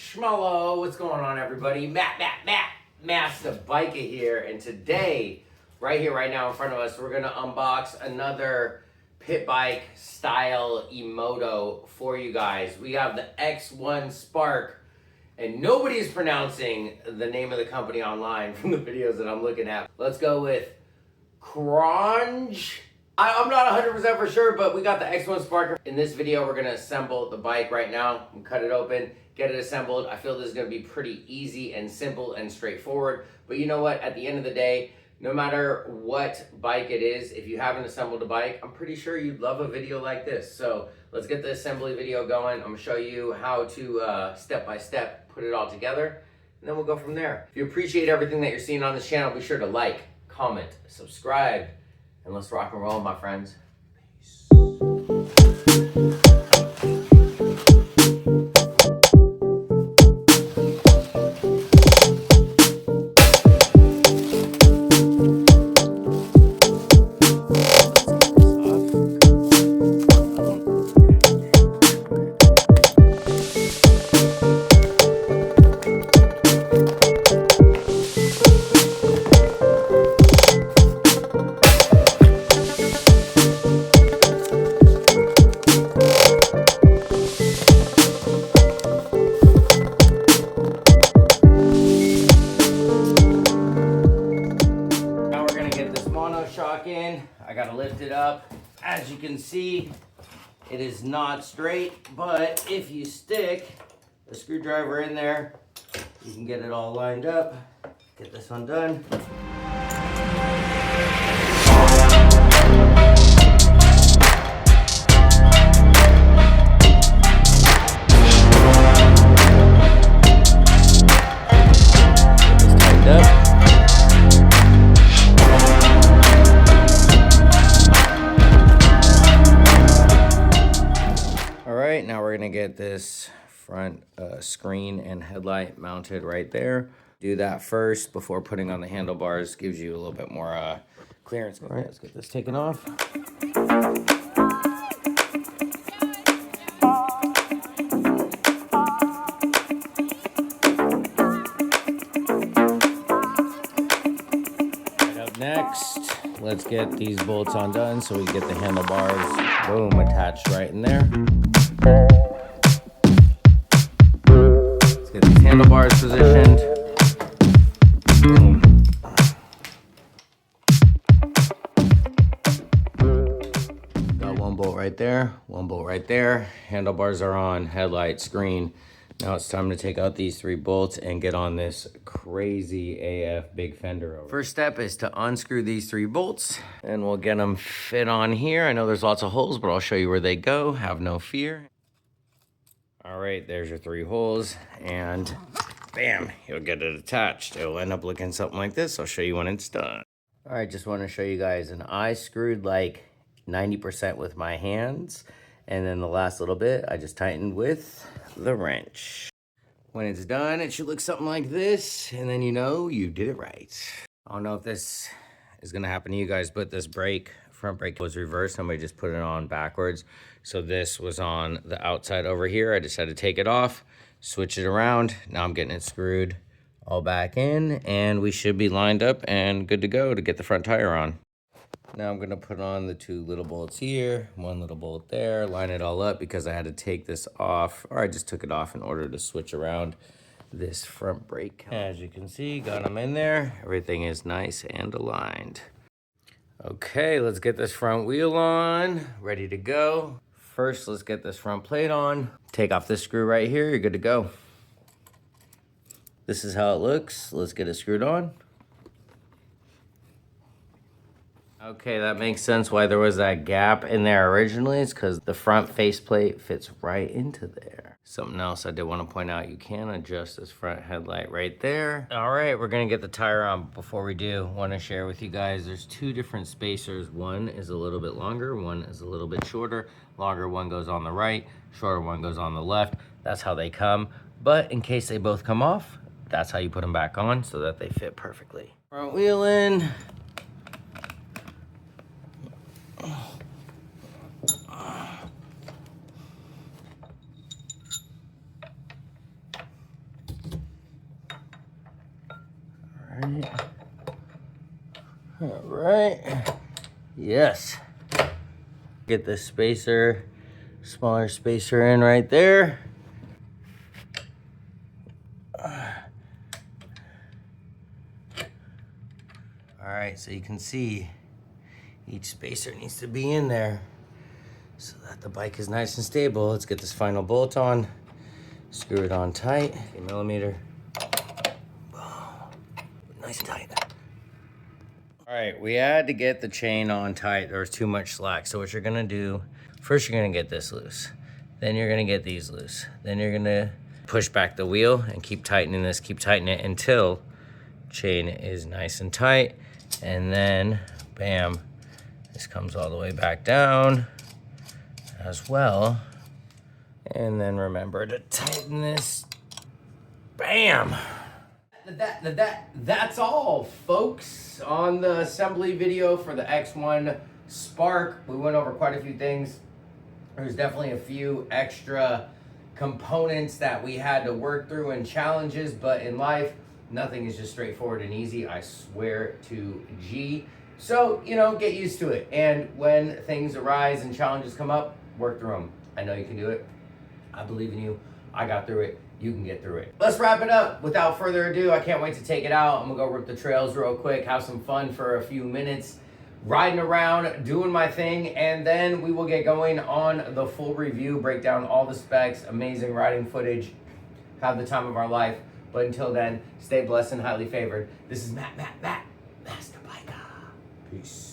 Schmello, what's going on, everybody? Master Biker here, and today, right here, right now in front of us, we're gonna unbox another pit bike style Emoto for you guys. We have the X1 Spark, and nobody's pronouncing the name of the company online from the videos that I'm looking at. Let's go with Cronge. I'm not 100% for sure, but we got the X1 Spark. In this video, we're gonna assemble the bike right now. We'll cut it open, get it assembled. I feel this is gonna be pretty easy and simple and straightforward. But you know what? At the end of the day, no matter what bike it is, if you haven't assembled a bike, I'm pretty sure you'd love a video like this. So let's get the assembly video going. I'm gonna show you how to step by step put it all together, and then we'll go from there. If you appreciate everything that you're seeing on this channel, be sure to like, comment, subscribe, and let's rock and roll, my friends. Peace. Monoshock in. I gotta lift it up. As you can see, it is not straight, but if you stick a screwdriver in there, you can get it all lined up. Get this undone. Now we're gonna get this front screen and headlight mounted right there. Do that first before putting on the handlebars. Gives you a little bit more clearance. All right, let's get this taken off. Right up next, let's get these bolts undone so we get the handlebars, boom, attached right in there. Let's get these handlebars positioned. Boom. Got one bolt right there, one bolt right there. Handlebars are on, headlight, screen. Now it's time to take out these 3 bolts and get on this crazy AF big fender over. First step is to unscrew these 3 bolts, and we'll get them fit on here. I know there's lots of holes, but I'll show you where they go. Have no fear. All right, there's your 3 holes, and bam, you'll get it attached. It'll end up looking something like this. I'll show you when it's done. All right, just want to show you guys, and I screwed like 90% with my hands, and then the last little bit, I just tightened with the wrench. When it's done, it should look something like this, and then you know you did it right. I don't know if this is gonna happen to you guys, but this brake, front brake was reversed. Somebody just put it on backwards. So this was on the outside over here. I just had to take it off, switch it around. Now I'm getting it screwed all back in, and we should be lined up and good to go to get the front tire on. Now I'm gonna put on the 2 little bolts here, 1 little bolt there, line it all up because I had to take this off, or I just took it off in order to switch around this front brake. As you can see, got them in there. Everything is nice and aligned. Okay, let's get this front wheel on, ready to go. First, let's get this front plate on. Take off this screw right here, you're good to go. This is how it looks. Let's get it screwed on. Okay, that makes sense why there was that gap in there originally. It's because the front faceplate fits right into there. Something else I did want to point out, you can adjust this front headlight right there. All right, we're gonna get the tire on. Before we do, want to share with you guys, there's 2 different spacers. One is a little bit longer, one is a little bit shorter. Longer one goes on the right, shorter one goes on the left. That's how they come. But in case they both come off, that's how you put them back on so that they fit perfectly. Front wheel in. All right. Yes. Get the spacer, smaller spacer in right there. All right, so you can see each spacer needs to be in there so that the bike is nice and stable. Let's get this final bolt on, screw it on tight, 8mm. Boom. Nice and tight. All right, we had to get the chain on tight. There was too much slack. So what you're gonna do, first you're gonna get this loose. Then you're gonna get these loose. Then you're gonna push back the wheel and keep tightening this, keep tightening it until chain is nice and tight. And then, bam, this comes all the way back down as well. And then remember to tighten this, bam. That's all, folks, on the assembly video for the X1 Spark. We went over quite a few things. There's definitely a few extra components that we had to work through and challenges, but in life, nothing is just straightforward and easy, I swear to G. So, you know, get used to it. And when things arise and challenges come up, work through them. I know you can do it. I believe in you. I got through it. You can get through it. Let's wrap it up. Without further ado, I can't wait to take it out. I'm gonna go rip the trails real quick, have some fun for a few minutes, riding around, doing my thing, and then we will get going on the full review, break down all the specs, amazing riding footage, have the time of our life. But until then, stay blessed and highly favored. This is Matt, Master Biker. Peace.